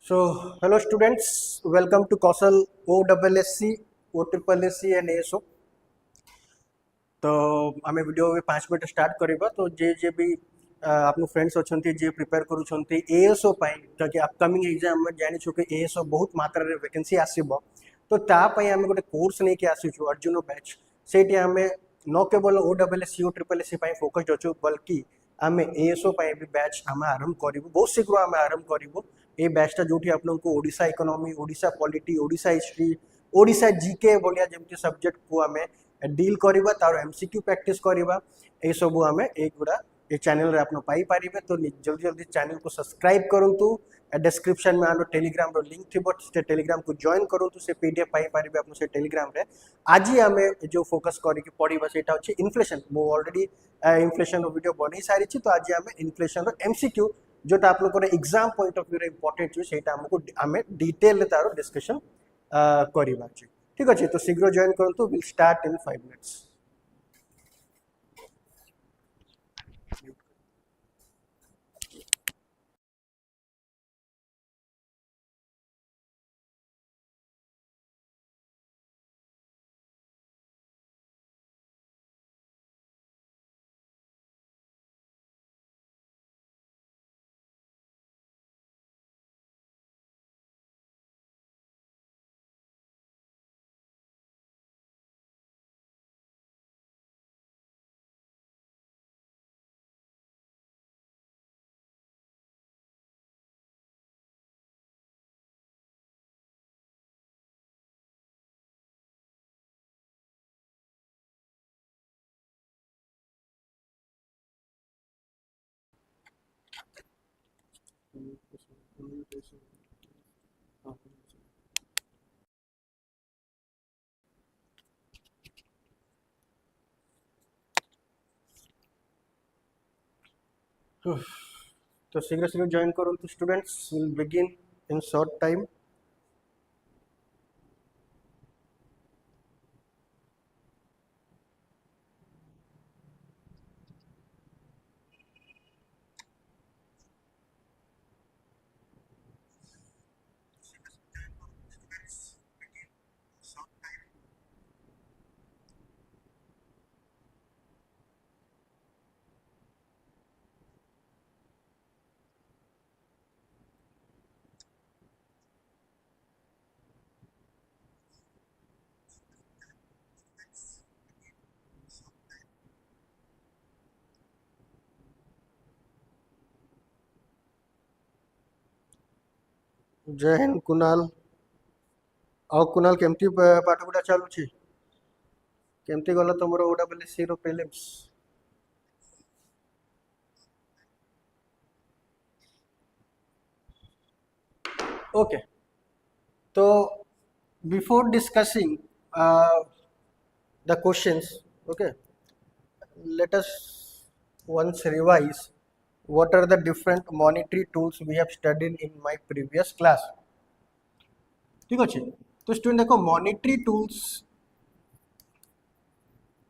Hello students, welcome to Kausal OSSC, OSSC and ASO. तो आम video 5 minute start करवा तो जे भी आप फ्रेंड्स अच्छा जे प्रिपेयर करुँच ASO ताकि अपकमिंग एग्जाम में जानी कि ASO बहुत मात्रा रे वैकेंसी आसब तो तापाई आम गोटे कोर्स नहीं कि आसीचु अर्जुन बैच से आम न केवल OSSC OSSC फोकस्ड अच्छु बल्कि आम ASO भी बैच आम आरंभ करूँ बहुत शीघ्र आम आरंभ करूँ ये बैचटा जो आपको Odisha economy Odisha polity Odisha history Odisha GK भाया जमी सब्जेक्ट को आम डील करवा तार MCQ प्रैक्टिस करवा ये सब आम एगुड़ा ये चैनल रे आप पाइपर तो जल्दी जल्दी चैनल को सब्सक्राइब करूँ डिस्क्रिप्शन में आम टेलीग्राम लिंक थी से टेलीग्राम को जॉइन करूँ से PDF पाइपर आप से टेलीग्राम रे आज आम जो फोकस करके पढ़ा से इनफ्लेशन मु ऑलरेडी इनफ्लेशन वीडियो बन सारी तो आज आम इनफ्लेशन MCQ जोटा आप लोग exam point of view important से आमको आम डिटेल तार डिस्कशन करवा ठीक अच्छे तो शीघ्र जॉइन करूँ विल स्टार्ट इन 5 मिनट्स। तो शीघ्र शीघ्र जॉइन करूँ तो students will begin in short time. जय हिंद कुणाल और कुणाल केमती पाठ पढ़ा चलू केमती गला तुम OSSC रो प्रीलिम्स? ओके तो before discussing the questions, okay, let us once revise what are the different monetary tools we have studied in my previous class. ठीक अच्छे तो स्टूडेंट देखो monetary tools,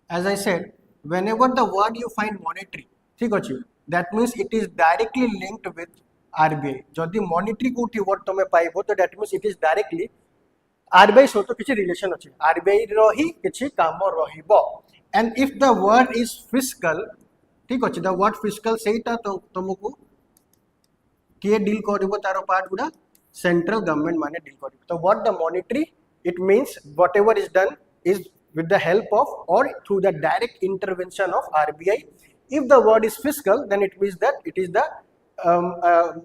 as I said, whenever the word you find monetary, ठीक अच्छे, that means it is directly linked with RBI. जदि monetary कोठी word तुम्हें पाइबो तो that means it is directly RBI सहित किसी रिलेशन अच्छे RBI रही किसी काम रहिबो. And if the word is fiscal, ठीक अच्छे, the word fiscal सेटा तो तुमको किए डील करिवो तारो पार्ट गुडा सेंट्रल गवर्नमेंट माने डील करिवो. तो what the monetary, it means whatever is done is with the help of or through the direct intervention of RBI. If the word is fiscal, then it means that it is the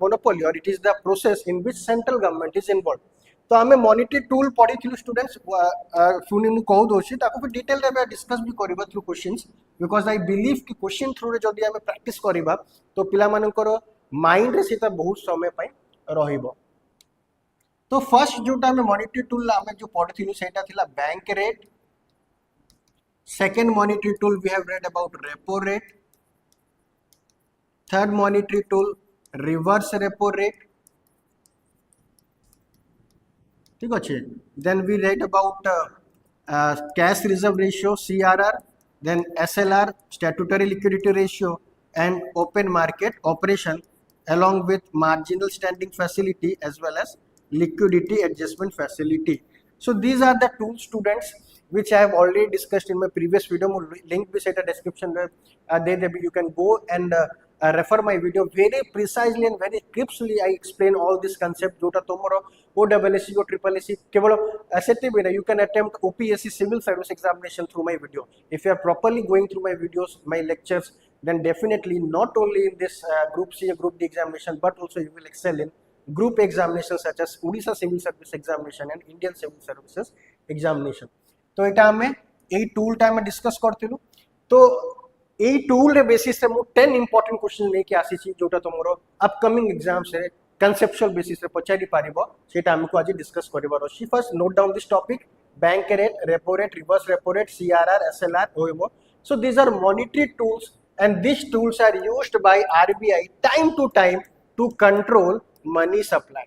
monopoly or it is the process in which central government is involved. तो आम monetary tool पढ़ी students पुणी मुझे कह दूसरी detail रे discuss भी करबा through questions because I believe कि क्वेश्चन थ्रू रे जदि आम प्रैक्टिस करबा तो पिला मानकर माइंड रे सेटा बहुत समय पई रहिबो. तो फर्स्ट जोटा आम मॉनेटरी टूल आम जो पढ़ी सेटा थिला bank rate. Second monetary tool we have read about repo rate. Third monetary tool reverse repo rate. ठीक अच्छे. Then we read about cash reserve ratio CRR. Then SLR statutory liquidity ratio and open market operation along with marginal standing facility as well as liquidity adjustment facility. So these are the tools, students, which I have already discussed in my previous video. Link भी सेटा description में दे देबी. You can go and refer my video very precisely and very crisply. I explain all this concept. जोटा तुम्हारा OSSC or SSSC केवल ऐसे भी नहीं. You can attempt OPSC civil service examination through my video. If you are properly going through my videos, my lectures, then definitely not only in this Group C or Group D examination, but also you will excel in group examinations such as Odisha Civil Service Examination and Indian Civil Services Examination. तो एटा हमें a tool टा में discuss करथिलु. तो a tool रे basis से मु 10 important question लेके आसी छी जोटा तमरो अपकमिंग एग्जाम्स रे कंसेप्चुअल बेसिस रे पचारि पारिबो सेटा हमको आज डिस्कस करबार अछि. First note down this topic: bank rate, repo rate, reverse repo rate, CRR, SLR, OMO. So these are monetary tools and these tools are used by RBI time to time to control money supply.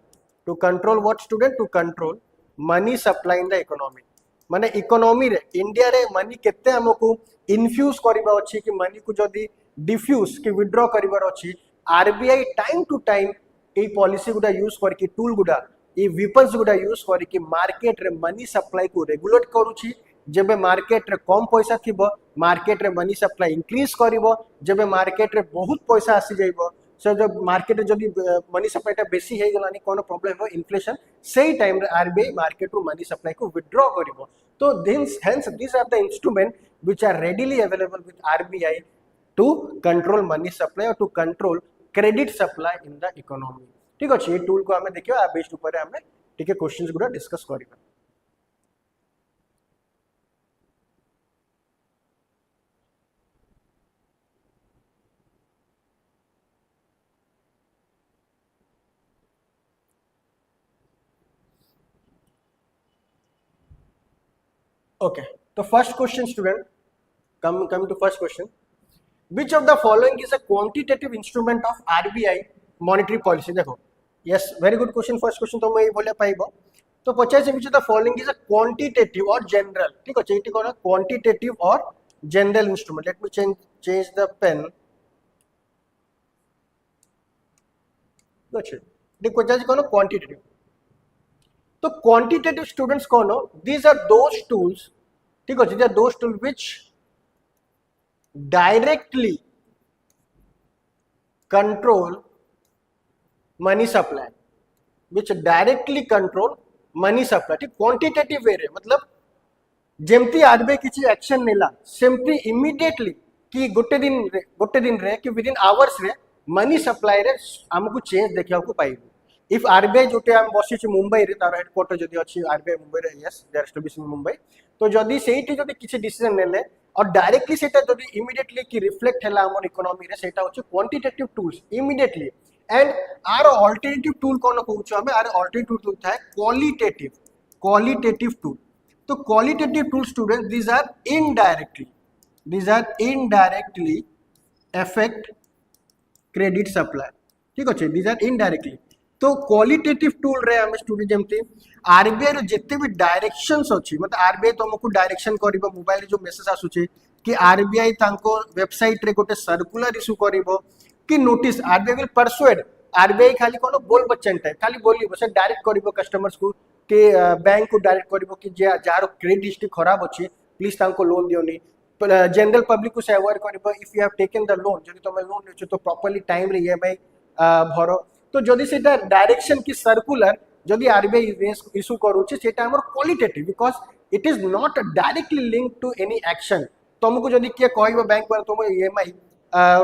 To control what, student? To control money supply in the economy. माने economy रे India रे money केते हमको infuse करिबा अछि कि money को जदी डिफ्यूज कि विथड्रॉ करिबार अछि. आरबीआई टाइम टू टाइम ए पॉलिसी गुडा यूज करके टूल गुडा ए वेपन्स गुडा यूज करके मार्केट रे मनी सप्लाई को रेगुलेट करूछि. जब मार्केट रे कम पैसा थिबो मार्केट रे मनी सप्लाई इंक्रीज करिवो. जब मार्केट रे बहुत पैसा आसी जाइबो, सो जब मार्केट रे जदी मनी सप्लाई टा बेसी हे गलानी कोनो प्रॉब्लम हो इन्फ्लेशन, सेही टाइम रे आरबीआई मार्केट रो मनी सप्लाई को विथड्रॉ करिवो. तो hence these are the instruments which are readily available with RBI to control money supply or to control credit supply in the economy. ठीक अछि, ये tool को हमें देखियो आ बेस्ड ऊपर हमें ठीक है क्वेश्चंस गुडा डिस्कस करिबा. Okay, the first question, student, come to first question. Which of the following is a quantitative instrument of RBI monetary policy? देखो, yes, very good question. First question तो मैं ये बोले पाइबो. तो पचास which of the following is a quantitative or general? ठीक है, change करो quantitative or general instrument. Let me change the pen. अच्छा, देखो पचास कौन quantitative. तो क्वांटिटेटिव स्टूडेंट्स कौन हो? दीज आर दोज टूल्स, ठीक है, these are those tool which directly control money supply, which directly control money supply. ठीक, क्वांटिटेटिव वे रे मतलब जेमती आरबीआई किसी एक्शन नेला सेमती इमीडिएटली कि गोटे दिन रे कि विदिन आवर्स रे मनी सप्लाई रे हमको चेंज देखा को पाइबो. If RBI जोटे हम बसी मुंबई रे तार हेडक्वार्टर जदी अछि RBI मुंबई रे, yes they are established in Mumbai. तो जदी सेठी जदी किछि डिसीजन नेले और डायरेक्टली सेटा जदी इमीडिएटली कि रिफ्लेक्ट हैला हमर इकोनॉमी रे, सेटा होछि क्वांटिटेटिव टूल्स इमीडिएटली. एंड आर अल्टरनेटिव टूल कोन कहउछ हमें? आर अल्टरनेटिव टूल था क्वालिटेटिव टूल. तो qualitative tool student these are indirectly affect credit supply. ठीक अछि, दीज आर इनडायरेक्टली. तो क्वालिटेटिव टूल रे हम स्टूडेंट जेमती आरबीआई रो जत्ते भी डायरेक्शंस अछि, मतलब आरबीआई तुमको डायरेक्शन करिवो. मोबाइल जो मेसेज आसुचे कि आरबीआई तांको वेबसाइट रे गोटे सर्कुलर इशू करिवो कि notice. RBI will persuade. RBI खाली कोनो बोल बच्चन टाइप खाली बोलिबो, से डायरेक्ट करिवो कस्टमर्स को कि बैंक को डायरेक्ट करिवो कि जे जार क्रेडिट हिस्ट्री खराब अछि प्लीज तांको लोन दियोनी. जनरल पब्लिक को से अवेयर करिवो if you have taken the loan, जदि तुम लोन लेछो तो प्रॉपर्ली टाइम रे ईएमआई भरो. तो जदि सेटा डायरेक्शन की सर्कुलर जदि आरबीआई इशू करूचे सेटा हमर qualitative, because it is not directly linked to any action. तुमको जदि के कहबो बैंक पर तुम ईएमआई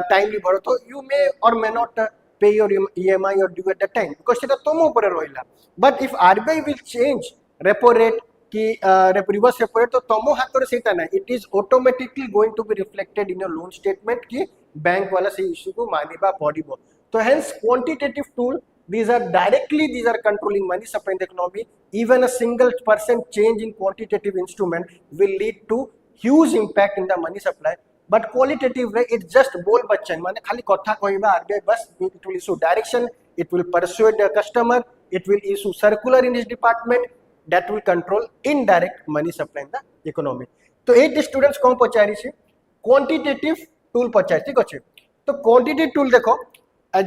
टाइमली भरो तो you may or may not pay your EMI or due at the time, because सेटा तुम ऊपर रहिला. But if RBI will change repo rate कि रिवर्स रेपो रेट, तो तुम हाथ रे सेटा ना, it is automatically going to be reflected in your loan statement कि बैंक वाला से इशू को मानिबा पड़िबो. So hence quantitative tool, these are controlling money supply in the economy. Even a single % change in quantitative instrument will lead to huge impact in the money supply. But qualitative way, it's just bol bachan, माने खाली कथा कहबा RBI बस, it will issue direction, it will persuade the customer, it will issue circular in his department that will control indirect money supply in the economy. तो 8 students कौन पचारि छे? Quantitative tool पचारि. ठीक अछि, तो क्वांटिटेटिव टूल देखो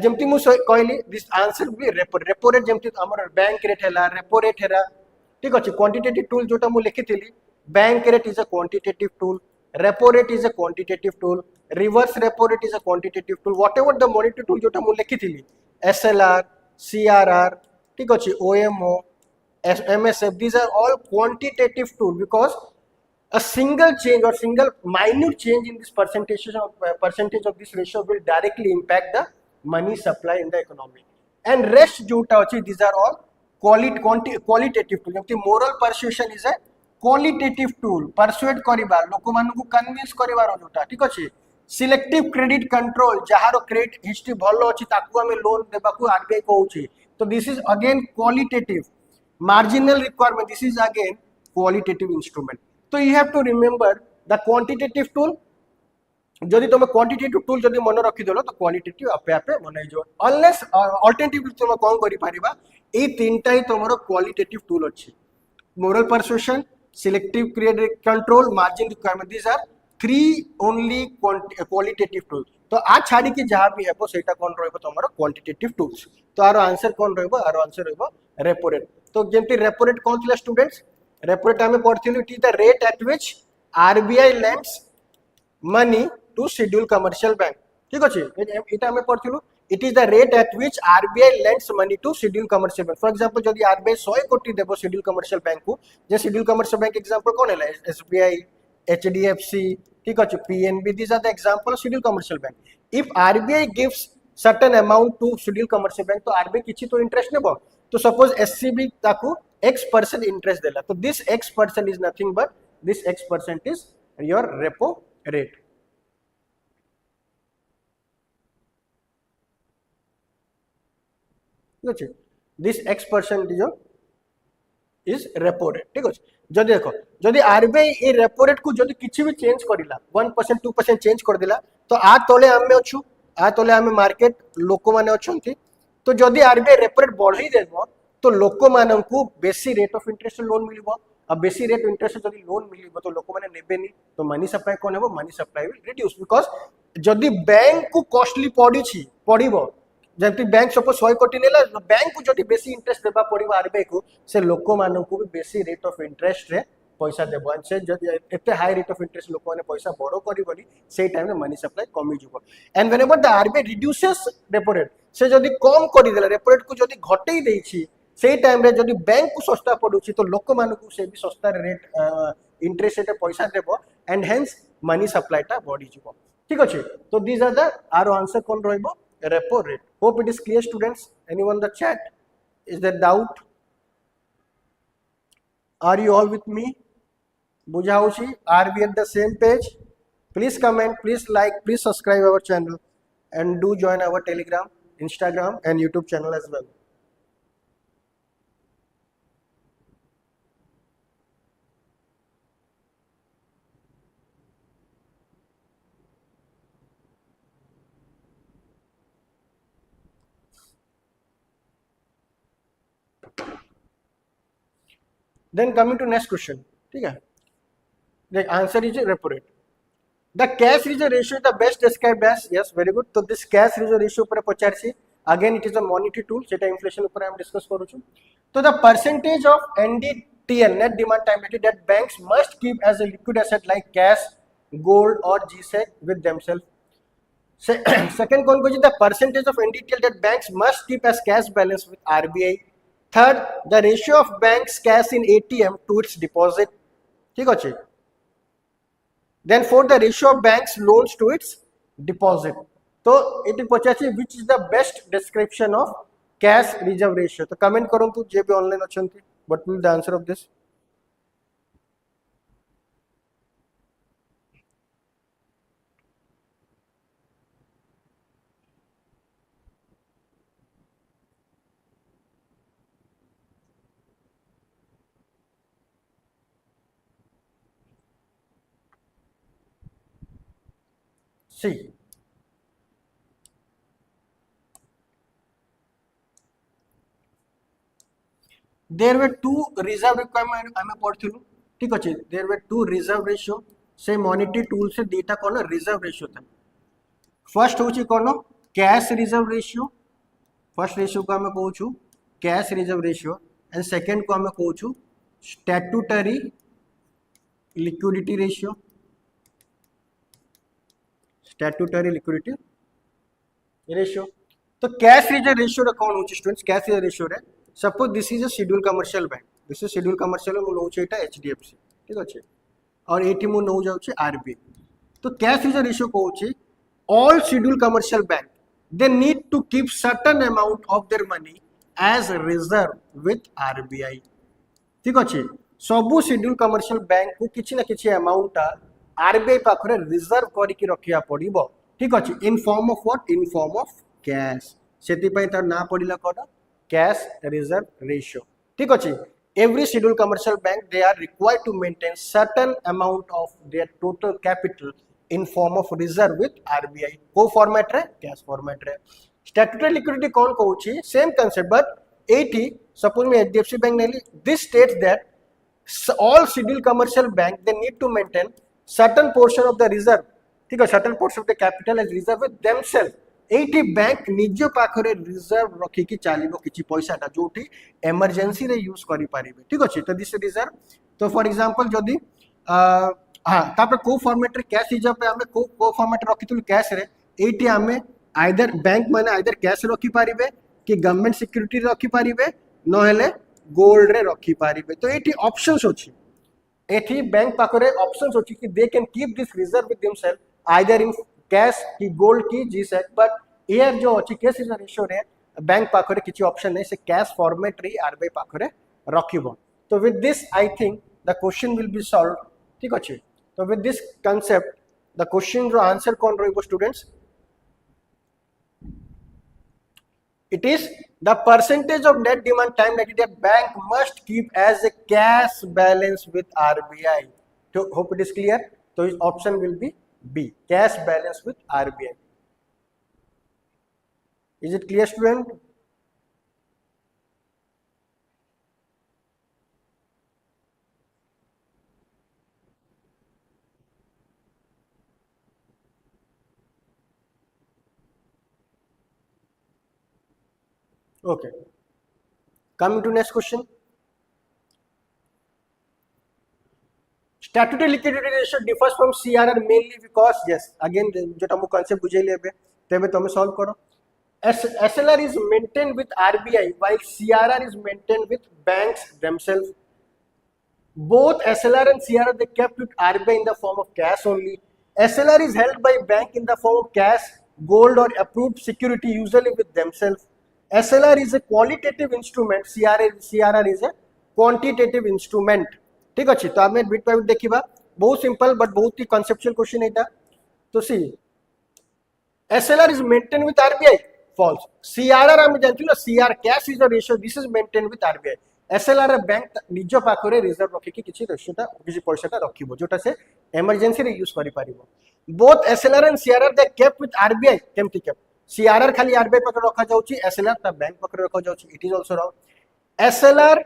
जमती मु कहली दिस आंसर भी रेपो रेट जमती हमर बैंक रेट हैला रेपो रेट हैला ठीक अछि क्वांटिटेटिव टूल जोटा मु लिखिथिली bank rate is a quantitative tool repo rate is a quantitative tool reverse repo rate is a quantitative tool whatever the monetary tool जोटा मु लिखिथिली एसएलआर सीआरआर ठीक अछि OMO MSF these are all quantitative tool because a single change or single minute change in this percentage of this ratio will directly impact the money supply in the economy and rest jota achi these are all qualitative tool jemti moral persuasion is a qualitative tool persuade kariba loko manu convince karibar jota ठीक अछि selective credit control जहार credit history भलो अछि ताकू हमें loan देबा को RBI कहउछि तो this is again qualitative marginal requirement this is again qualitative instrument so you have to remember the quantitative tool जदि तुम क्वांटिटेटिव टूल जदि मन रखी देलो तो क्वालिटेटिव आपे आपे मन जो अनलेस अल्टरनेटिव तुम कोन करि पारिबा ए तीनटा ही तुमरो क्वालिटेटिव टूल अछि moral persuasion selective credit control margin requirement these are three only qualitative tools तो आज छाड़ी के जहां भी हेबो सेटा कोन रहबो तुमरो क्वांटिटेटिव टूल्स तो आरो आंसर कोन रहबो आरो आंसर रहबो रेपो रेट तो जेमती रेपो रेट कोन थिला स्टूडेंट्स रेपो रेट हमें पढ़थिलु it is the rate at which RBI lends money to schedule commercial bank ठीक अछि एटा हमें पढ़थिलु it is the rate at which RBI lends money to schedule commercial bank for example जदि RBI 100 crore देबो schedule commercial bank को जे schedule commercial bank example कोन हैला एसबीआई एचडीएफसी ठीक अछि PNB these are the example of scheduled commercial bank if RBI gives certain amount to scheduled commercial bank तो RBI किछि तो इंटरेस्ट नेबो तो सपोज एससीबी ताकू x% इंटरेस्ट देला तो this x% is nothing but this x% is your repo rate ठीक अछि this x% is repo rate ठीक अछि जदि देखो जदि आरबीआई ए रेपो रेट को जदि किछि भी चेंज करिला 1% 2% चेंज कर दिला तो आ तले हमें अछु आ तले हमें मार्केट लोक माने अछंती तो जदि आरबीआई रेपो रेट बढ़ई देबो तो लोक मानन को बेसी रेट ऑफ इंटरेस्ट लोन मिलिबो आ बेसी रेट इंटरेस्ट जदि लोन मिलिबो तो लोक माने नेबेनी तो मनी सप्लाई कोन हेबो money supply will reduce because जदि बैंक को कॉस्टली पड़िबो जबकि बैंक सपोज 100 कोटी नेला बैंक को जदि बेसी इंटरेस्ट देबा पड़िबो आरबीआई को से लोक मानन को भी बेसी रेट ऑफ इंटरेस्ट रे पैसा देबो से जदि एते हाई रेट ऑफ इंटरेस्ट लोक माने पैसा बरो करिबोनी से टाइम में मनी सप्लाई कमी जिवो and whenever the RBI reduces repo rate से जदि कम करि देला रेपो रेट को जदि घटई देछि से टाइम रे जदि बैंक को सस्ता पडुछि तो लोक मानन को से भी सस्ता रेट इंटरेस्ट रेट पैसा देबो एंड हेंस मनी सप्लाई ता बढ़ी जिवो ठीक अछि तो दिस आर द आरो answer cone रहइबो repo rate hope it is clear students anyone in the chat is there doubt are you all with me bujhauchi are we at the same page please comment please like please subscribe our channel and do join our telegram instagram and youtube channel as well then coming to next question ठीक है the answer is repo rate the cash reserve ratio is the best described as yes very good तो this cash reserve ratio ऊपर पचारसी again it is a monetary tool सेटा inflation ऊपर हम discuss करूछु तो the percentage of NDTL net demand time deficit that banks must keep as a liquid asset like cash gold or GSEC with themselves second कौन को the percentage of NDTL that banks must keep as cash balance with RBI third the ratio of banks cash in ATM to its deposit ठीक अछि then fourth the ratio of banks loans to its deposit तो eighty पचासी which is the best description of cash reserve ratio तो comment करंतु जे भी online अछंती what will be the answer of this see there were two reserve requirement हमें पढ़थिलु ठीक अछि there were two reserve ratio से monetary tool से डेटा कोन रिजर्व रेशियो था फर्स्ट होची कोन cash reserve ratio first ratio को आम कहूँ cash reserve ratio and second को आम कहूँ statutory liquidity ratio statutory liquidity ratio तो कैश रिजर्व रेशियो रे कौन होची स्टूडेंट्स कैश रिजर्व रेशियो रे suppose this is a schedule commercial bank this is schedule commercial मु नौ एटा एचडीएफसी ठीक अच्छे और एटी मु नौ जाउची आरबीआई तो कैश रिजर्व रेशियो कहूँ all scheduled commercial bank they need to keep certain amount of their money as reserve with RBI ठीक अच्छे सबू शेड्यूल कमर्शियल बैंक को किसी ना किसी अमाउंट आरबीआई पाखरे रिजर्व करके रखिया पड़िबो ठीक अच्छे in form of what in form of cash सेति पई तार ना पड़िला कोन कैश रिजर्व रेशियो ठीक अच्छे every scheduled commercial bank they are required to maintain certain amount of their total capital in form of reserve with RBI को format रे cash format रे statutory liquidity कौन कहूची सेम कांसेप्ट बट 80 सपोज में HDFC bank नेली this states that all scheduled commercial bank they need to maintain certain portion of the reserve ठीक है certain portion of the capital as reserve with themselves 80 bank निज पाखरे reserve रखी कि चलिबो किछि पैसाटा जोठी emergency रे यूज करि पारिबे ठीक अछि तो दिस रिजर्व तो फॉर एग्जांपल जदी हाँ तापर को फॉर्मेट रे कैश रिजर्व पे हमें को फॉर्मेट रखितुल कैश रे एटी हमें आइदर बैंक माने आइदर कैश रखि पारिबे कि गवर्नमेंट सिक्योरिटी रखि पारिबे न हेले गोल्ड रे रखि पारिबे तो एटी ऑप्शंस अछि एटी बैंक पाखरे ऑप्शंस अछि कि they can keep this reserve with themself either in cash की गोल्ड की जीसेट बट हियर जो अछि कैश रिजर्व रेशियो रे बैंक पाखरे किछि ऑप्शन नै से कैश फॉर्मेट रे आरबीआई पाखरे रखिबो तो with this I think the question will be solve ठीक अछि तो with this concept the question row answer कौन रहिबो students it is the percentage of net demand time liquidity that bank must keep as a cash balance with RBI so hope it is clear so his option will be B cash balance with RBI is it clear student okay coming to next question statutory liquidity ratio differs from CRR mainly because yes again जोटा मु concept बुझेली एबे तेबे तमे solve करो SLR is maintained with RBI while CRR is maintained with banks themselves both SLR and CRR they kept with RBI in the form of cash only SLR is held by bank in the form of cash gold or approved security usually with themselves SLR is a qualitative instrument CRR is a quantitative instrument ठीक अछि तो हमें bit by bit देखिबा बहुत simple but बहुत ही conceptual question एटा तो सी SLR is maintained with RBI false CRR हम जानथि ना CR cash is the ratio this is maintained with RBI SLR bank निज पाखरे रिजर्व रखि कि किछि रेशियोटा किछि पैसाटा रखिबो जोटा से इमरजेंसी रे यूज करि पारिबो both SLR and CRR they kept with RBI केमति केप CRR खाली RBI पाखरे रखा जाउची SLR ता बैंक पाखरे रखा जाउची it is also wrong SLR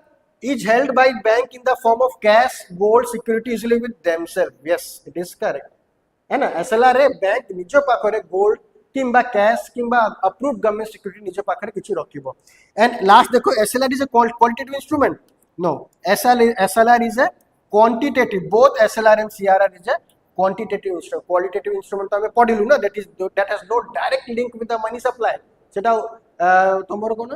is held by bank in the form of cash gold security usually with themselves yes it is correct है ना SLR रे बैंक निज पाखरे गोल्ड किंबा कैश किंबा अप्रूव्ड गवर्नमेंट सिक्योरिटी निज पाखरे किछि रखिबो एंड लास्ट देखो SLR is a qualitative instrument no SLR is a quantitative both SLR and CRR is a quantitative instrument qualitative instrument तो हमें पढिलु ना that has no direct link with the money supply सेटा तमरो कोन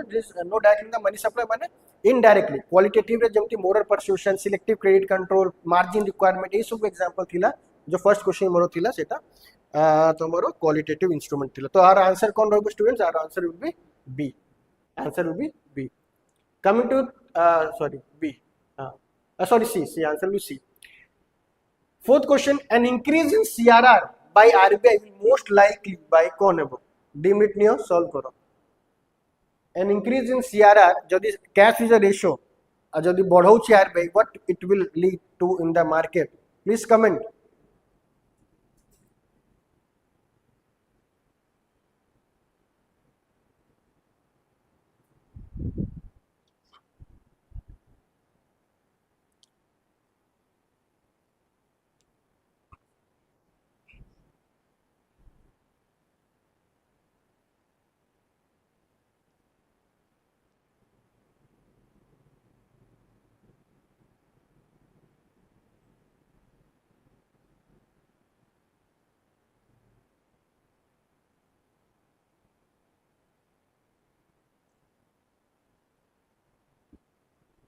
no direct link with the money supply माने indirectly qualitative रे जेमति moral persuasion selective credit control margin requirement ए सब एग्जांपल थिला जो फर्स्ट क्वेश्चन मोर थिला सेटा तमरो क्वालिटेटिव इंस्ट्रूमेंट थिला तो आर आंसर कोन रहबो students our answer will be B answer will be B coming to sorry B sorry C answer will be C fourth question an increase in CRR by RBI will most likely by कौन है वो demat neo solve करो an increase in CRR जदि cash is a ratio जदि बढ़ौछि RBI what it will lead to in the market please comment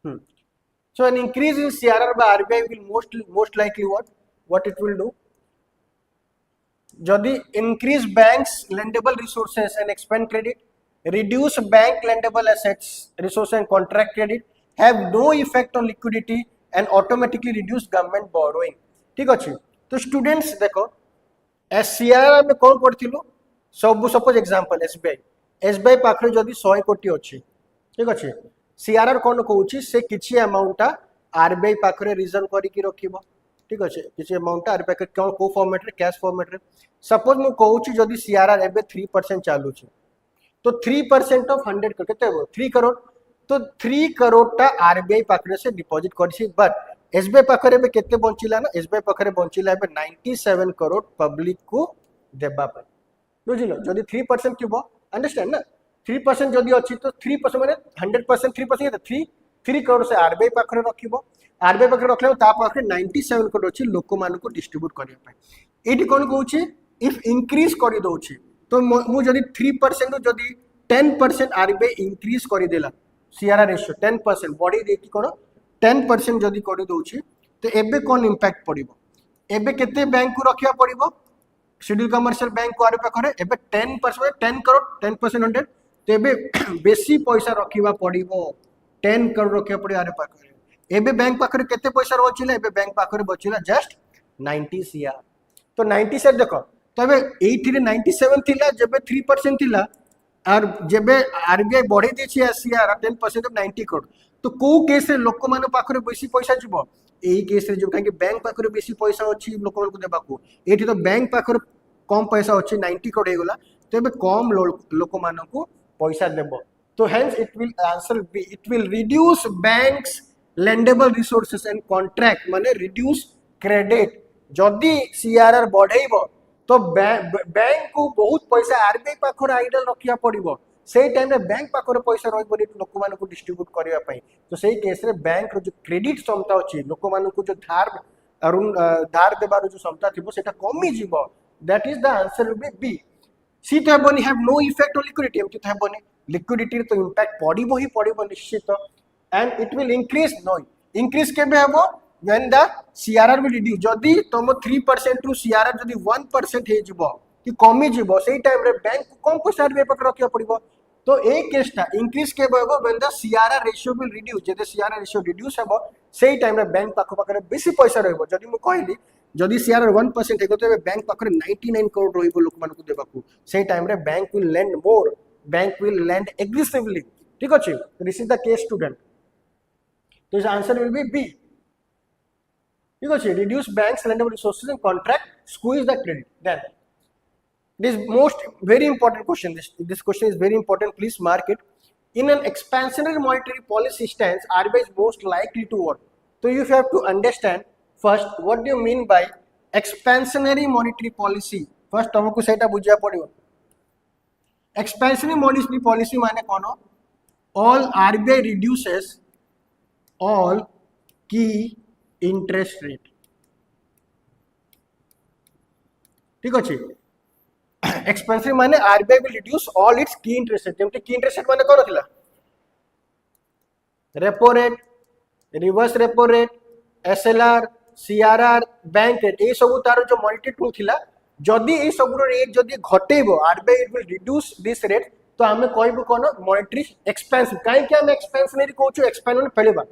So an increase in CRR by RBI will most likely what it will do? Jodi increase banks lendable resources and expand credit, reduce bank lendable assets, resources and contract credit, have no effect on liquidity and automatically reduce government borrowing. ठीक अच्छे तो students देखो CRR में कौन पढ़िलु सब suppose example SBI पाखरे जदी 100 कोटी अछि ठीक अच्छे सीआरआर कौन कहूची से किछि अमाउंट आरबीआई पाखरे रिजर्व करी की रखिबो ठीक अच्छे किछि अमाउंट आरबीआई के को फॉर्मेट रे कैश फॉर्मेट रे सपोज मु कहूची जदी सीआरआर एबे 3% चालू छी तो 3% ऑफ 100 करोड़ केते हो 3 करोड़ तो 3 करोड़ टा आरबीआई पाखरे से डिपॉजिट करछि बट एसबीआई पाखरे बे केते बंचिला ना एसबीआई पाखरे बंचिला बे 97 करोड़ पब्लिक को देबा पे बुझिलो जदी 3% किबो अंडरस्टैंड ना 3% जदी अछि तो 3% माने 100% 3% के 3 करोड़ से आरबीआई पाखरे रखिबो आरबीआई पाखरे रखले ता पाखरे 97 करोड़ अछि लोक मान को डिस्ट्रीब्यूट करिया पे एटी कोन कहूची इफ इंक्रीज करि दोछि तो मु जदी 3% जदी 10% आरबीआई इंक्रीज करि देला सीआरआर रेशियो 10% बॉडी दे की कोन 10% जदी करि दोछि तो एबे कोन इंपैक्ट पड़िबो एबे केते बैंक को रखिया पड़िबो शेड्यूल कमर्शियल बैंक को आरे पाखरे एबे 10% 10 करोड़ 10% 100 तो एबे बेसी पैसा रखिबा पड़िबो 10 करोड़ रखिया पड़ि आरे पाखरे एबे बैंक पाखरे केते पैसा बचिला एबे बैंक पाखरे बचिला जस्ट 90 सीआर तो 90 से देखो तो एबे 80 रे 97 थिला जेबे 3% थिला और जेबे आरबीआई बढ़े देछि सीआर 10% ऑफ 90 करोड़ तो को केस रे लोक मान पाखरे बेसी पैसा जिवो एही केस रे जो काहे बैंक पाखरे बेसी पैसा अछि लोक मान को देबा को एठी तो बैंक पाखरे कम पैसा अछि 90 करोड़ हेगला तो एबे कम लोक मान को पैसा देबो तो hence it will answer B it will reduce banks lendable resources and contract माने reduce credit जदी सीआरआर बढ़ेइबो तो बैंक को बहुत पैसा आरबीआई पाखर आइडल रखिया पड़िबो सेही टाइम रे बैंक पाखर पैसा रहइबो लोक मान को डिस्ट्रीब्यूट करिया पई तो सेही केस रे बैंक रो जो क्रेडिट क्षमता अछि लोक मान को जो धार देबार जो क्षमता थिबो सेटा कमी जिवो that is the answer will be B C तो हेबोनी have no effect on liquidity एमति तो हेबोनी लिक्विडिटी तो इंपैक्ट पड़िबो निश्चित and it will increase no increase केबे हेबो when the CRR will reduce जदी तुम 3% टू CRR जदी 1% हे जिवो कि कमी जिवो सेही टाइम रे बैंक को कम पैसा रे पक रखिया पड़िबो तो ए केसटा इंक्रीज केबे हेबो when the CRR ratio will reduce जदी CRR ratio reduce हेबो सेही टाइम रे बैंक पाख पाखरे बेसी पैसा रहइबो जदी मु कहली जदी CRR 1% हेगो तो बैंक पाखरे 99 करोड़ रहइबो लोक मान को देबाकू सेही टाइम रे bank will lend more bank will lend aggressively ठीक अछि this is the case student तो his answer will be B. You can reduce banks' lendable resources and contract, squeeze the credit. Then, this most very important question. This question is very important. Please mark it. In an expansionary monetary policy stance, RBI is most likely to what? So you have to understand first what do you mean by expansionary monetary policy. First, तुमको सेटा बुझिया पड़िबो. Expansionary monetary policy माने कोनो? All RBI reduces all key interest rate ठीक अछि expensive माने RBI will reduce all it's की interest rate जेमते की इंटरेस्ट रेट माने कोन थिला repo rate reverse repo rate SLR CRR bank rate A सब तार जो मॉनिटरी टूल थिला जदी ए सब रेट जदी घटेबो RBI will reduce this rate तो हमें कहबो कोन मॉनिटरी एक्सपेंसिव काहे कि हम एक्सपेंशनरी कहूछु एक्सपेंशन पहलेबा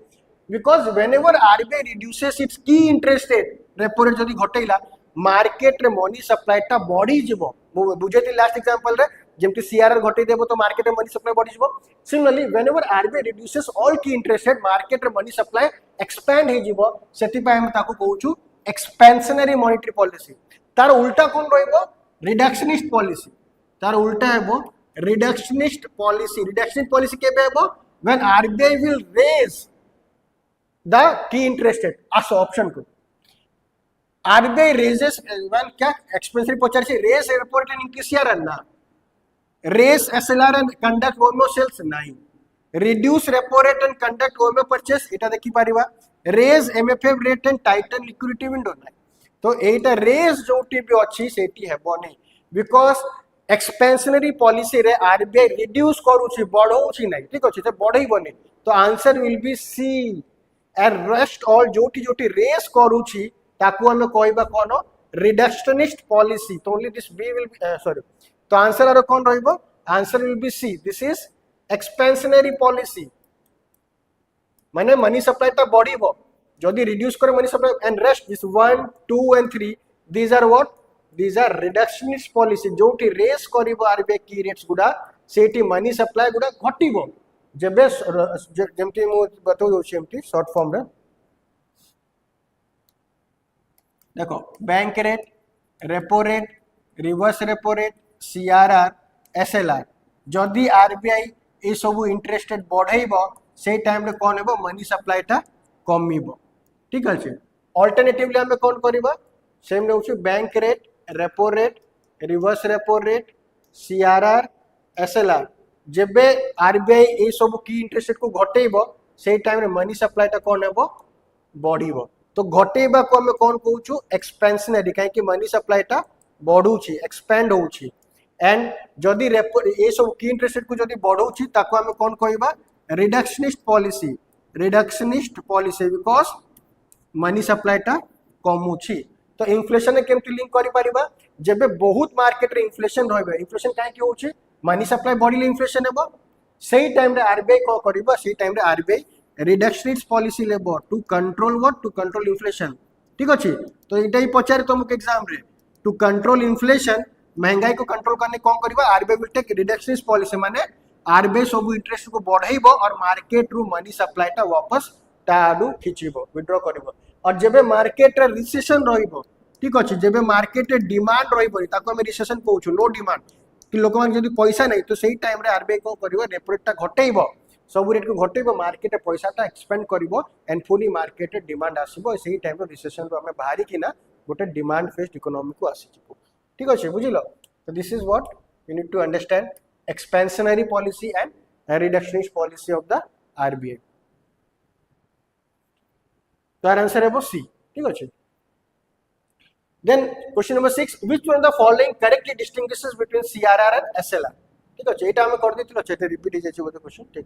because whenever RBI reduces its key interest rate repo rate जदी घटेइला मार्केट रे मनी सप्लाई टा बढ़ी जिवो बुझेती लास्ट एग्जांपल रे जेमति सीआरआर घटेइ देबो तो मार्केट रे मनी सप्लाई बढ़ी जिवो similarly whenever RBI reduces all key interest rate market रे मनी सप्लाई एक्सपैंड हे जिवो सेति पय हम ताको कहूछु एक्सपेंशनरी मॉनेटरी पॉलिसी तार उल्टा कोन रहइबो रिडक्शनिस्ट पॉलिसी तार उल्टा हेबो रिडक्शनिस्ट पॉलिसी केबे हेबो when RBI will raise the key interest rate as option को RBI raises when क्या expensive पचार से raise repo rate and increase CRR ना raise SLR and conduct OMO sales नहीं reduce repo rate and conduct OMO purchase इटा देखी Paribas raise MFF rate and tighten liquidity window नहीं तो एटा raise जोटी भी अच्छी सेटी है बोनी because एक्सपेंशनरी पॉलिसी रे आरबीआई रिड्यूस करूची बढ़ौची नहीं ठीक अच्छे तो बढ़ेबनी तो answer will be C and rest all जोटी जोटी रेस करूची ताकू हमें कहबा कोन रिडक्शनिस्ट पॉलिसी तो only this B will be sorry तो आंसर आरो कोन रहइबो answer will be C this is expansionary policy माने मनी सप्लाई ता बढ़िबो जदि रिड्यूस करे money supply and rest this 1 2 and 3 these are what these are reductionist policy जोटी रेस करिवो आरबीआई की रेट्स गुडा सेठी मनी सप्लाई गुडा घटिबो जेबे जेमती मु बतो दोछि एमती शॉर्ट फॉर्म रे देखो bank rate repo rate reverse repo rate CRR SLR जदि आरबीआई ए सब इंटरेस्ट रेट बढ़ाइबो से टाइम रे कोन हेबो मनी सप्लाई टा कमिबो ठीक अछि अल्टरनेटिवली हम कोन करबा सेम रहउछि bank rate repo rate reverse repo rate CRR SLR जेबे आरबीआई ए सब की इंटरेस्ट रेट को घटेइबो से टाइम रे मनी सप्लाई टा कोन हेबो बढ़िबो तो घटेइबा को हम कोन कहउछु एक्सपेंशनरी काहे कि मनी सप्लाई टा बढ़ुछि एक्सपेंड होउछि एंड जदि रेपो ए सब की इंटरेस्ट रेट को जदि बढ़उछि ताको हम कोन कहबा reductionist policy because money supply टा कमुछि तो इन्फ्लेशन ने केमति लिंक करि परिबा जेबे बहुत मार्केट रे इन्फ्लेशन रहबे इन्फ्लेशन काहे कि होउछि मनी सप्लाई बढ़िले इन्फ्लेशन हेबो सेही टाइम रे आरबीआई को करबा सेही टाइम रे आरबीआई रिडक्शनिस्ट पॉलिसी लेबो to control what to control inflation ठीक अछि तो एटा ही पचारे तुमको एग्जाम रे टू कंट्रोल इन्फ्लेशन महंगाई को कंट्रोल करने कौन करबा RBI will take reductionist policy माने आरबीआई सब इंटरेस्ट को बढ़ाइबो और मार्केट रु मनी सप्लाई टा वापस ताडू खिचिबो विथड्रॉ करबो और जेबे मार्केट रे रिसेशन रहिबो ठीक अछि जेबे मार्केट रे डिमांड रहिबो ताको हम रिसेशन कहउछु लो डिमांड कि लोक मान जदी पैसा नहीं तो सही टाइम रे आरबीआई को करबो रेपो रेट टा घटेइबो सब रेट को घटेइबो मार्केट रे पैसा टा एक्सपेंड करबो एंड फुली मार्केट रे डिमांड आसीबो सही टाइम रे रिसेशन रो हमें बाहरी किना गोटे डिमांड बेस्ड इकोनॉमी को आसीबो ठीक अछि बुझिलो तो this is what you need to understand expansionary policy and reductionist policy of the RBI. तो आंसर है वो C ठीक है then question number 6 which one of the following correctly distinguishes between CRR and SLR ठीक है एटा हम कर देतिलो एटा repeat हो जाय बोले क्वेश्चन ठीक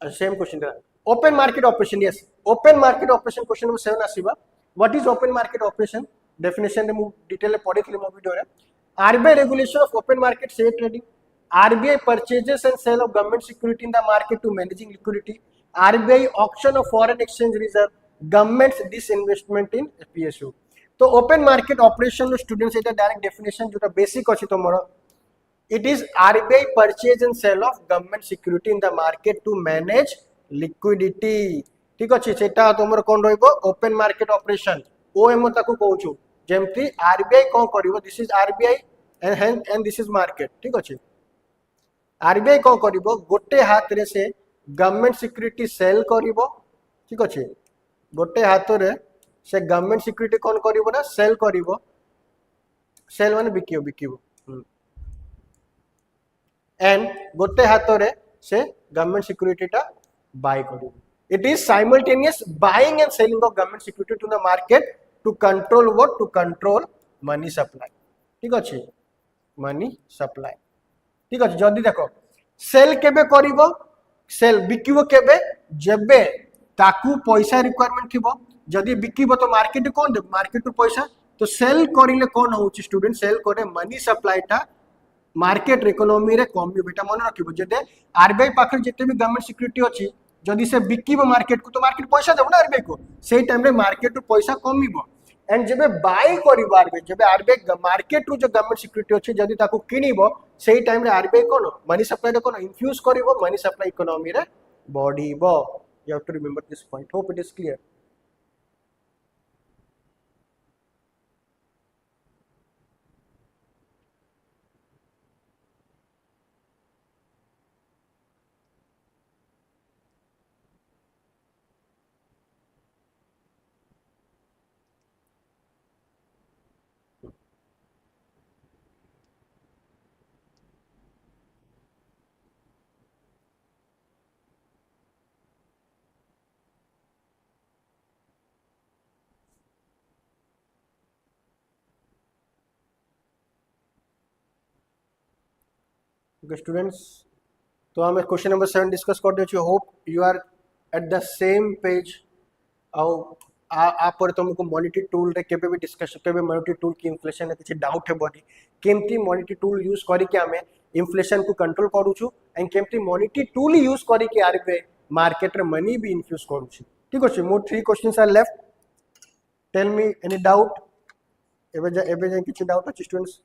है same question open market operation yes open market operation question number 7 आसीबा what is open market operation definition रे मु डिटेल पढितली मो वीडियो रे RBI regulation of open market share trading. RBI purchases and sale of government security in the market to managing liquidity. RBI auction of foreign exchange reserve. Government's disinvestment in PSU. तो open market operation students एटा direct definition जोटा basic अछि तमरो. It is RBI purchase and sale of government security in the market to manage liquidity. ठीक अछि सेटा तमरो कोन रहइबो open market operation. OM ताकू कहउछु. जेमती RBI कौन करिवो this is RBI and this is market ठीक अछि आरबीआई कौन करिवो गोटे हाथ रे से गवर्नमेंट सिक्योरिटी सेल करिवो ठीक अछि गोटे हाथ रे से गवर्नमेंट सिक्योरिटी कौन करिवो ना सेल करिवो सेल माने बिकिवो एंड गोटे हाथ रे से गवर्नमेंट सिक्योरिटी टा बाय करिवो it is simultaneous buying and selling of government security to the market to control what to control money supply ठीक अछि money supply ठीक अछि जल्दी देखो सेल केबे करिवो सेल बिकिवो केबे जेबे ताकू पैसा रिक्वायरमेंट थिबो जदी बिकिवो तो मार्केट कोन दे मार्केट टू पैसा तो सेल करिले कोन होउची स्टूडेंट सेल करे मनी सप्लाई टा मार्केट इकोनॉमी रे कमी बेटा मन रखिबो जदे आरबीआई पाखर जते भी गवर्नमेंट सिक्योरिटी अछि जदी से बिकिबो मार्केट को तो मार्केट पैसा देबो ना आरबीआई को सेही टाइम रे मार्केट टू पैसा कमिबो एंड जेबे बाय करिवो आरबीआई जेबे आरबीआई मार्केट टू जो गवर्नमेंट सिक्योरिटी अछि जदी ताको किनिबो सेही टाइम रे आरबीआई कोन मनी सप्लाई कोन इन्फ्यूज करिवो मनी सप्लाई इकोनॉमी रे बढ़िबो you have to remember this point hope it is clear okay students, तो आम क्वेश्चन नंबर 7 डिस्कस कर दे। Hope you are at the same page. आपर तुमको मॉनिटरी टूल रे केबे भी डिस्कशन केबे मॉनिटरी टूल की इन्फ्लेशन रे किछि डाउट हेबोनी केमती मॉनिटरी टूल यूज करके आमे इन्फ्लेशन को कंट्रोल करूछु एंड केमती मॉनिटरी टूल यूज करके आरबीआई मार्केट रे मनी भी इन्फ्यूज करूछु। ठीक अछि, more 3 questions are left. Tell me any doubt. एबे जे किछि डाउट अछि students?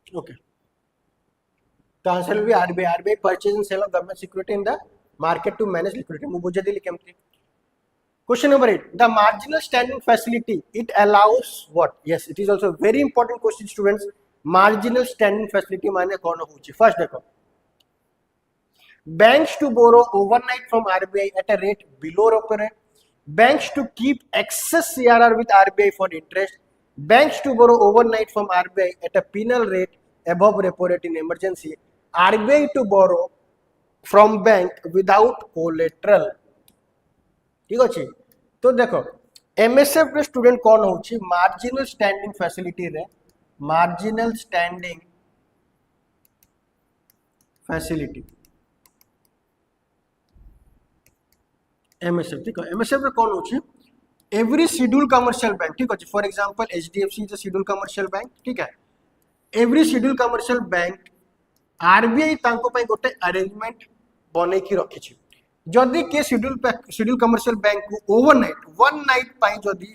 Okay, the answer will be RBI. RBI purchase and sale of government security in the market to manage liquidity. Mu bujhe dili kemti. Question number 8. The marginal standing facility, it allows what? Yes, it is also a very important question, students. Marginal standing facility माने कौन होची? First देखो, banks to borrow overnight from RBI at a rate below repo rate. Banks to keep excess CRR with RBI for interest. Banks to borrow overnight from RBI at a penal rate above repo rate in emergency. RBI to borrow from bank without collateral. ठीक अच्छे, तो देखो MSF रे student कौन होची? Marginal standing facility रे marginal standing facility MSF. ठीक है, एमएसएफ रे कौन होची? Every schedule commercial bank. ठीक अच्छे, for example HDFC is a schedule commercial bank. ठीक है, every schedule commercial bank RBI तांको पई गोटे अरेंजमेंट बनै की रखी छी। जदि के शेड्यूल कमर्शियल बैंक को ओवरनाइट वन नाइट पई जदि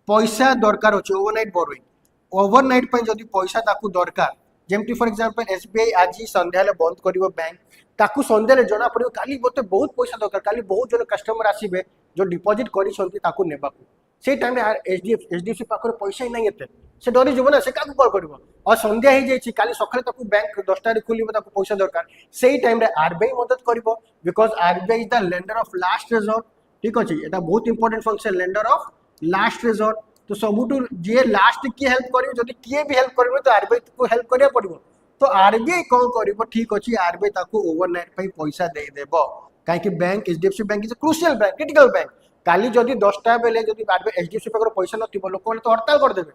पैसा दरकार होची, ओवरनाइट बोरोइंग ओवरनाइट पई जदि पैसा ताकू दरकार, जेमती फॉर एग्जांपल एसबीआई आज संध्या बंद करिवो बैंक, ताकू संध्या जना पड़ो काली मते बहुत पैसा दरकार, काली बहुत जन कस्टमर आसीबे जो डिपॉजिट करिसंती ताकू नेबाकू, से टाइम रे एचडीएफसी पाखरे पैसा ही नहीं एते, से डरी जब ना से काकू कॉल करिवो और संध्या ही जाइछि काली सकाळे ताकू बैंक 10टा रे खोलिबो ताकू पैसा दरकार, सेही टाइम रे आरबीआई मदद करिवो because RBI is the lender of last resort. ठीक अछि, एटा बहुत important function, lender of last resort. तो सबुटू जे लास्ट की हेल्प करिवो, जदि किए भी हेल्प करिवो तो आरबीआई को हेल्प करिया पड़िवो। तो आरबीआई कौन करिवो? ठीक अछि, आरबीआई ताकू ओवरनाइट पई पैसा दे देबो, काहे कि bank HDFC bank is a crucial bank, critical bank. काली जदि 10टा बेले जदि आरबीआई एचडीएफसी पाखर पैसा नथिबो, लोक तो हड़ताल कर देबे,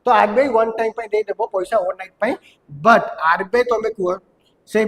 तो आरबीआई वन टाइम पई दे देबो पैसा ओवरनाइट पई। बट आरबीआई तमे कुआ से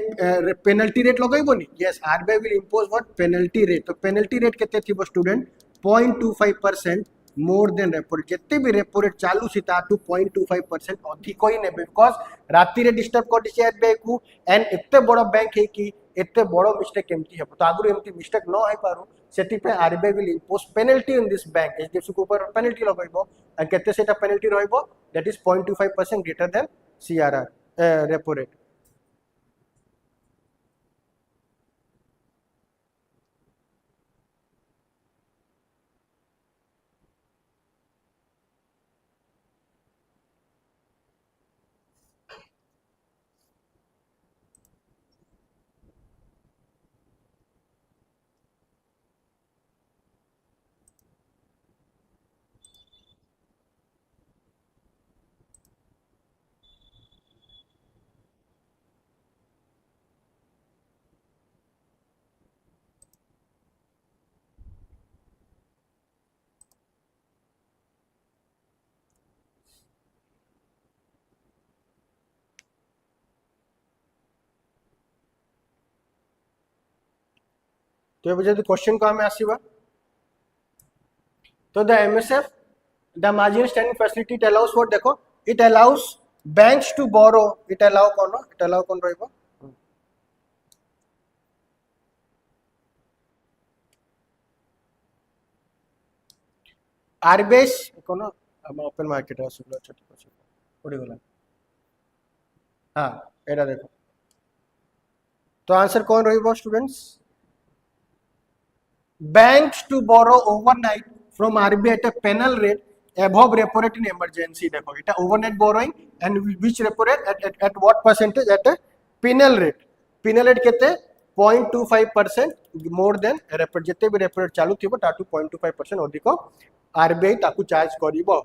पेनल्टी रेट लगैबोनी? Yes, RBI will impose what? Penalty rate. तो पेनल्टी रेट केते थिबो student? 0.25% more than repo rate. जेते भी रेपो रेट चालू सी ताटू 0.25% अधिक ही नेबे, बिकॉज राति रे डिस्टर्ब कर दिसे आरबीआई को, एंड एते बड़ बैंक है कि एते बड़ मिस्टेक केमती हेबो, तो आगु एमती मिस्टेक न होई पारू, सेति पे RBI will impose penalty in this bank. HDFC को ऊपर पेनल्टी लगैबो, एंड केते सेटा पेनल्टी रहइबो? That is 0.25% greater than CRR repo rate. तो ये जब क्वेश्चन को आम आसवा, तो the MSF the marginal standing facility it allows what? देखो, it allows banks to borrow, it allow कौन? इट अलाउ कौन रहइबो? आरबीआई कौन? हम ओपन मार्केट आसुला, अच्छा ठीक अछि, पड़ी गला। हां, एटा देखो, तो आंसर कौन रहिबो students banks to borrow overnight from RBI at a penal rate above repo rate in emergency देखो এটা overnight borrowing and which repo rate at what percentage at a penal rate केते 0.25% more than repo जते भी repo rate चालू थिबो ताटू 0.25% अधिक RBI ताकू charge करिवो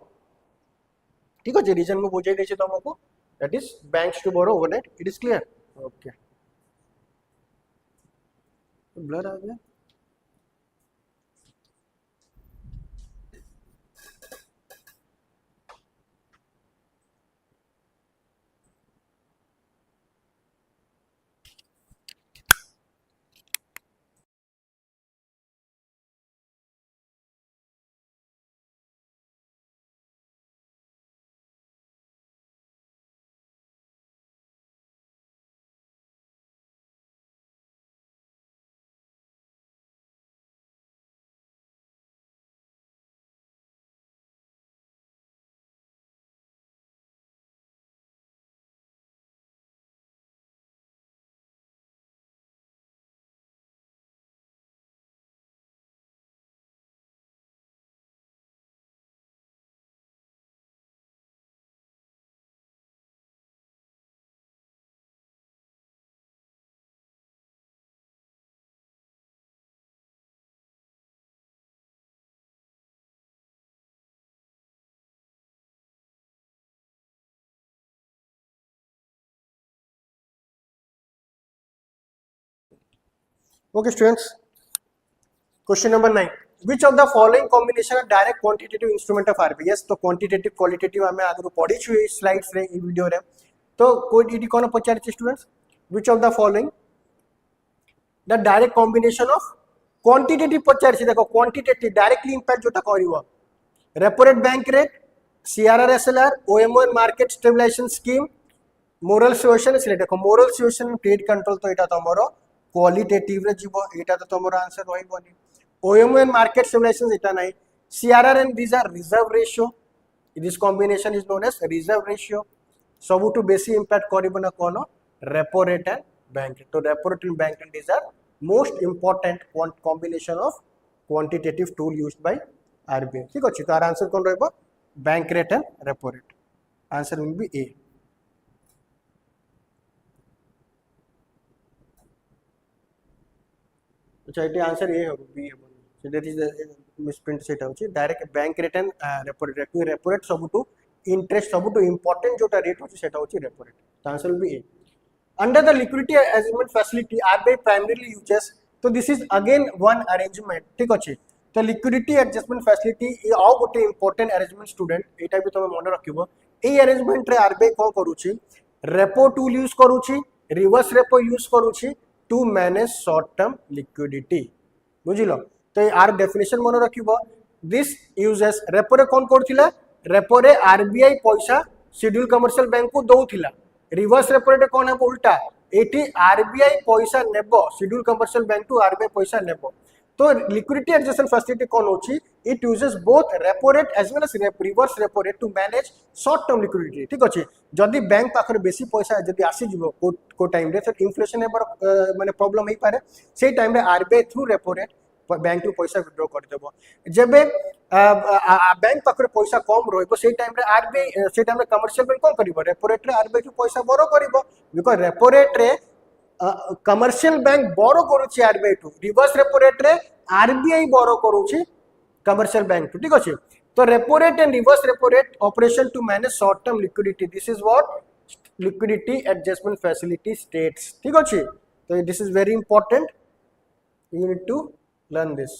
ठीक अछि रीजन में बुझाई देछि तुमको that is banks to borrow overnight it is clear okay blur आ गया Okay, students. Question number 9. Which of the following combination are direct quantitative instrument of RBI? Yes, तो quantitative, qualitative हमें आगे पढ़ी छुई slides रे ई वीडियो रे. तो कोई इडी कौन पचार ची students? Which of the following the direct combination of quantitative पचार ची देखो quantitative directly impact जोटा करिवो. Repo rate bank rate, CRR SLR, OMO market stabilization scheme, moral suasion is देखो moral suasion and trade control तो इटा तमरो qualitative रे जीवो इटा तो तमरो आंसर होई बनी OMO and market stabilization इटा नहीं CRR and these are reserve ratio this combination is known as reserve ratio सबु टू बेसी impact करिवो ना कोनो repo rate and bank rate तो repo rate and bank rate these are most important combination of quantitative tool used by RBI ठीक अछि तो answer कोन रहबो bank rate and repo rate answer will be A अच्छा ये answer A हो B है so that is the misprint set होची direct bank rate and repo rate सबटू इंटरेस्ट सबटू इंपोर्टेंट जोटा रेट होची सेटा होची रेपो रेट तो answer will be A under the liquidity arrangement facility RBI primarily uses तो this is again one arrangement ठीक अछि तो लिक्विडिटी एडजस्टमेंट फैसिलिटी ई आउ गोटे इंपोर्टेंट अरेंजमेंट स्टूडेंट एटा भी तुम मन रखिबो ए अरेंजमेंट रे आरबीआई को करूची रेपो टूल यूज करूची रिवर्स रेपो यूज करूची to manage short term liquidity बुझिलो तो यार डेफिनेशन मन रखिबो दिस यूजेस रेपो रे कोन करथिला रेपो रे आरबीआई पैसा शेड्यूल कमर्शियल बैंक को दउथिला रिवर्स रेपो रे कोन है उल्टा एटी आरबीआई पैसा नेबो शेड्यूल कमर्शियल बैंक टू आरबीआई पैसा नेबो तो लिक्विडिटी एडजस्टमेंट फैसिलिटी कोन होची it uses both repo rate as well as reverse repo rate to manage short term liquidity ठीक अछि जदि बैंक पाखर बेसी पैसा जदि आसी जिवो को टाइम रे तो इन्फ्लेशन हेबर माने प्रॉब्लम हे पारे से टाइम रे RBI through repo rate bank टू पैसा विथड्रॉ कर देबो जेबे बैंक पाखर पैसा कम रहइबो से टाइम रे आरबीआई से टाइम रे कमर्शियल बैंक कोन करिवो रेपो रेट रे आरबीआई टू पैसा बोरो करिवो बिकॉज़ रेपो रेट रे कमर्शियल बैंक बोरो करूची आरबीआई टू रिवर्स रेपो रेट रे आरबीआई बोरो करूची कमर्शियल बैंक टू ठीक अछि तो repo rate and reverse repo rate operation to manage short term liquidity this is what liquidity adjustment facility states ठीक अछि तो this is very important you need to learn this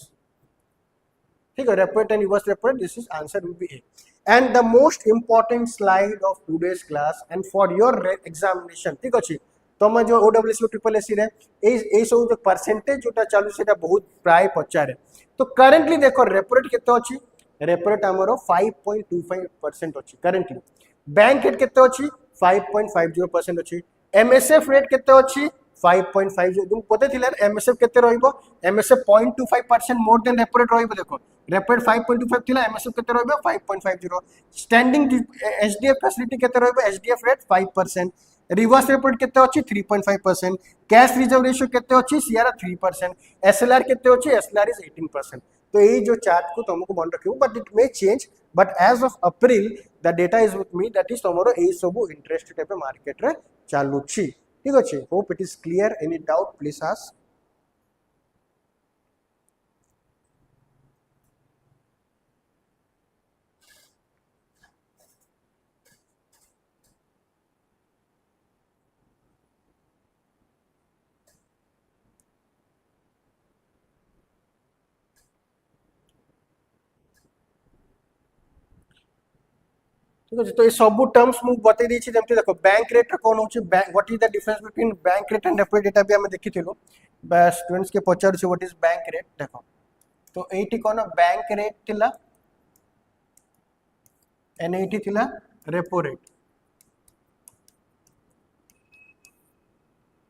ठीक है repo rate and reverse repo rate this is answer will be A and the most important slide of today's class and for your examination ठीक अछि तुम जो ओडब्ल्यूएससी triple SC रे ए सब जो percentage जोटा चालू सेटा बहुत प्राय पचारे तो करंटली देखो रेपो रेट केते अछि रेपो रेट हमरो 5.25% अछि करंटली बैंक रेट केते अछि 5.50% अछि एमएसएफ रेट केते अछि 5.50 तुम पते थिले एमएसएफ केते रहइबो MSF 0.25% more than repo rate रहइबो देखो रेपो रेट 5.25 थिला एमएसएफ केते रहइबो 5.50 स्टैंडिंग एचडीएफ फैसिलिटी केते रहइबो HDF rate 5% reverse repo rate केते अछि 3.5%, कैश रिजर्व रेशियो केते अछि सीआर 3%, एसएलआर केते अछि एसएलआर इज 18%. तो ये जो चार्ट को तुमको मन रखिबो but it may change but as of April the data is with me that is तमरो ए सब इंटरेस्ट रेट पे मार्केट रे चालू छी. ठीक अछि. Hope it is clear. Any doubt please ask. ठीक है. तो ये सब टर्म्स मु बतई दी जमती देखो बैंक रेट कौन हो what is the difference between bank rate and repo rate एटा भी हम देखिथिलु स्टूडेंट्स के पचार छी व्हाट इज बैंक रेट देखो. तो एटी कोन बैंक रेट थिला एन एटी थिला रेपो रेट.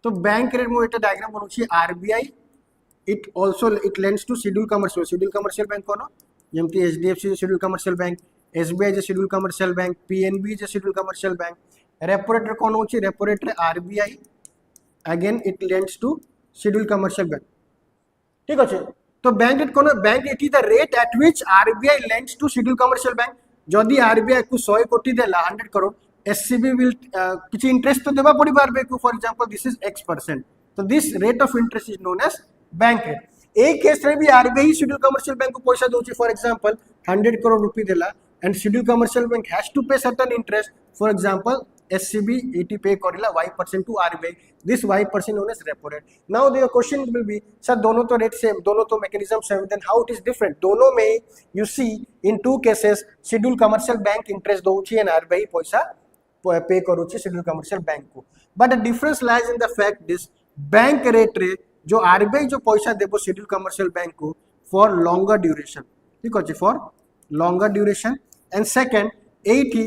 तो बैंक रेट मु एटा डायग्राम बनउछि RBI it also it lends to schedule commercial bank कोन जेमती HDFC schedule commercial bank, SBI जे शेड्यूल कमर्शियल बैंक, पीएनबी जे schedule commercial bank. Repo rate कौन होची रेपो रेट रे RBI again it lends to schedule commercial bank. ठीक अछि. तो बैंक रेट कौन bank it is the rate at which RBI lends to schedule commercial bank. जदी RBI को 100 कोटी देला 100 करोड़ एससीबी विल किछि इंटरेस्ट तो देबा पड़ी आरबीआई को. For example this is x%. तो this rate of interest is known as bank rate. एक केस रे भी आरबीआई शेड्यूल कमर्शियल बैंक को पैसा दोची. फॉर एग्जांपल 100 करोड़ रुपी देला and scheduled commercial bank has to pay certain interest. For example, SCB 80 pay करला y% to RBI. This y% known as repo rate. Now the question will be, sir, दोनों तो rate same, दोनों तो mechanism same. Then how it is different? दोनों में you see in two cases scheduled commercial bank interest Dochi and RBI पैसा pay करूची scheduled commercial bank को. But the difference lies in the fact this bank rate रे जो RBI जो पैसा देबो scheduled commercial bank को for longer duration. ठीक अछि for longer duration. And second, 80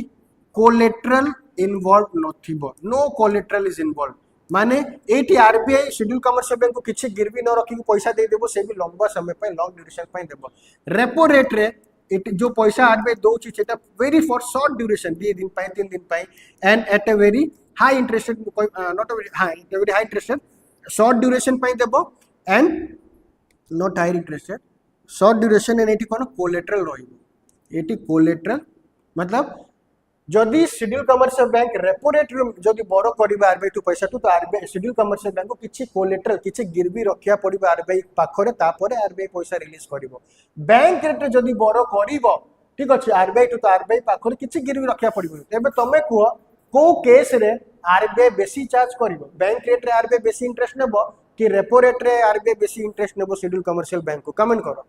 collateral involved नथिबो. No collateral is involved. माने 80 आरबीआई शेड्यूल कमर्शियल बैंक को किछि गिरवी न रखी पैसा दे देबो से भी लंबा समय पे लॉन्ग ड्यूरेशन पे देबो. रेपो रेट रे इट जो पैसा आरबीआई दोछि सेटा वेरी फॉर शॉर्ट ड्यूरेशन 2 दिन पे 3 दिन पे and at a very high interest not a very high interest short duration पे देबो and not high interest short duration and eighty cone collateral रहिबो. एटी कोलेटरल मतलब जदि schedule commercial bank repo rate जदि बड़ करबा आरबीआई टू पैसा तो आरबीआई शेड्यूल कमर्शियल बैंक को किछि कोलेटरल किछि गिरवी रखिया पड़िबा आरबीआई पाखरे तापरे आरबीआई पैसा रिलीज करिवो. बैंक रेट जदि बड़ करिवो ठीक अछि आरबीआई टू तो आरबीआई पाखरे किछि गिरवी रखिया पड़िबो. एबे तमे कुओ को केस रे आरबीआई बेसी चार्ज करिवो. बैंक रेट रे आरबीआई बेसी इंटरेस्ट नेबो कि रेपो रेट रे आरबीआई बेसी इंटरेस्ट नेबो शेड्यूल कमर्शियल बैंक को. कमेंट करो.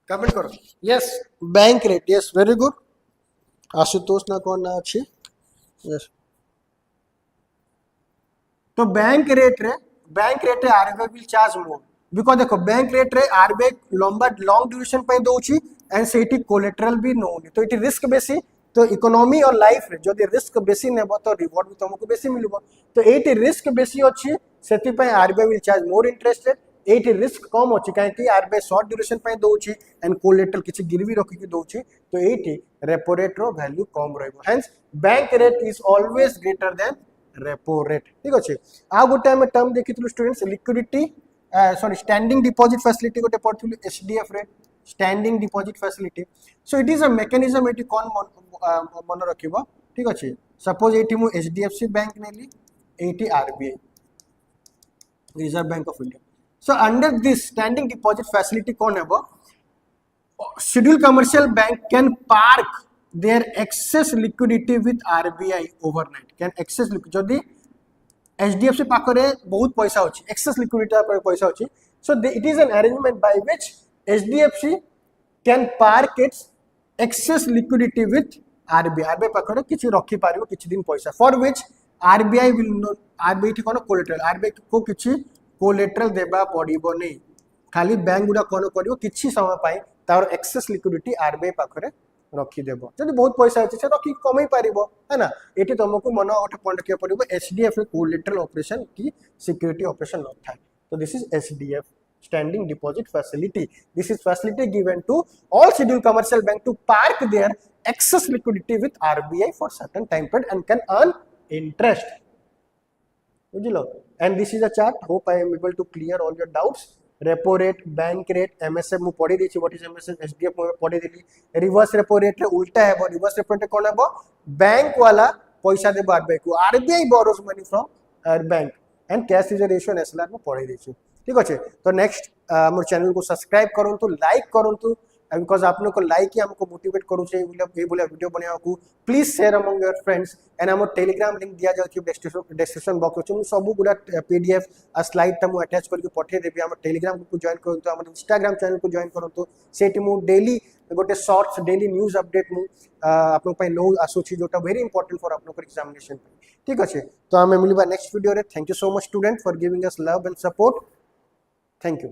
कमेंट करो. Yes bank rate. Yes very good. Ashutosh ना कौन ना अच्छी. यस तो बैंक रेट रे RBI will charge more because देखो बैंक रेट रे आरबीआई लंबा लॉन्ग ड्यूरेशन पे दोची एंड सेठी कोलेटरल भी नोनी तो इट रिस्क बेसी. तो इकोनॉमी और लाइफ रे जदि रिस्क बेसी नेबो तो रिवॉर्ड भी तुमको बेसी मिलबो. तो एटी रिस्क बेसी अछि सेति पे RBI will charge more interest rate. एटी रिस्क कम अछि काहे कि आरबीआई शॉर्ट ड्यूरेशन पे दोची एंड कोलेटरल किछि गिरवी रखि के दोची. तो एटी रेपो रेट रो वैल्यू कम रहबो. Hence bank rate is always greater than repo rate. ठीक अछि. आ गोटे हम टर्म देखितलु students liquidity sorry standing deposit facility गोटे पढथुलु एचडीएफ रे standing deposit facility. So it is a mechanism एटी कोन मन रखिबो. ठीक अछि. सपोज एटी मु एचडीएफसी बैंक नेली एटी RBI Reserve Bank of India. So under this standing deposit facility कोन हेबो scheduled commercial bank can park their excess liquidity with RBI overnight. Can excess जदि HDFC पाखरे बहुत पैसा होची excess liquidity पर पैसा होची. So it is an arrangement by which HDFC can park its excess liquidity with RBI. RBI पाखरे किछि रखि पारिबो किछि दिन पैसा, for which RBI will not, RBI थि कोन कोलेटरल, RBI को किछि कोलेटरल देबा पड़िबो नै, खाली बैंक गुडा कोन करिवो किछि समय पाई तार एक्सेस लिक्विडिटी RBI पाखरे रखी देबो, जदि बहुत पैसा अछि से रखि कमै पारिबो है ना। एठी तुमको मन ओटे पॉइंट के पड़िबो एचडीएफ रे कोलेटरल ऑपरेशन की सिक्योरिटी ऑपरेशन न थाए, तो this is HDF, standing deposit facility. This is facility given to all scheduled commercial bank to park their excess liquidity with RBI for certain time period and can earn interest. And this is a chart. Hope I am able to clear all your doubts. Repo rate, bank rate, MSF mu पढ़ी देछि, what is MSF, SDF mu पढ़ी देली, reverse repo rate रे उल्टा है, reverse repo rate कोन है, bank वाला पैसा देबो RBI को, RBI borrows money from bank and cash is a ratio and SLR mu पढ़ी देछि, ठीक अच्छे। तो नेक्स्ट हमर चैनल को सब्सक्राइब करंतु, लाइक करंतु, बिकॉज आप लोग को लाइक ही हमको मोटिवेट करू छे ए बोले वीडियो बनावा को। Please share among your friends and हमर टेलीग्राम लिंक दिया जाउ छी डिस्क्रिप्शन बॉक्स अछि, मु सब गुडा पीडीएफ आ स्लाइड त मु अटैच करके पठे देबी। हमर टेलीग्राम को जॉइन करंतु, हमर इंस्टाग्राम चैनल को जॉइन करंतु, सेठी मु डेली गोटे शॉर्ट्स डेली न्यूज़ अपडेट मु आप लोग पय नो आसु छी, जोटा वेरी इंपोर्टेंट फॉर आप लोग एग्जामिनेशन, ठीक अच्छे। तो हमें मिलबा नेक्स्ट वीडियो रे। Thank you so much student for giving us love and support. Thank you.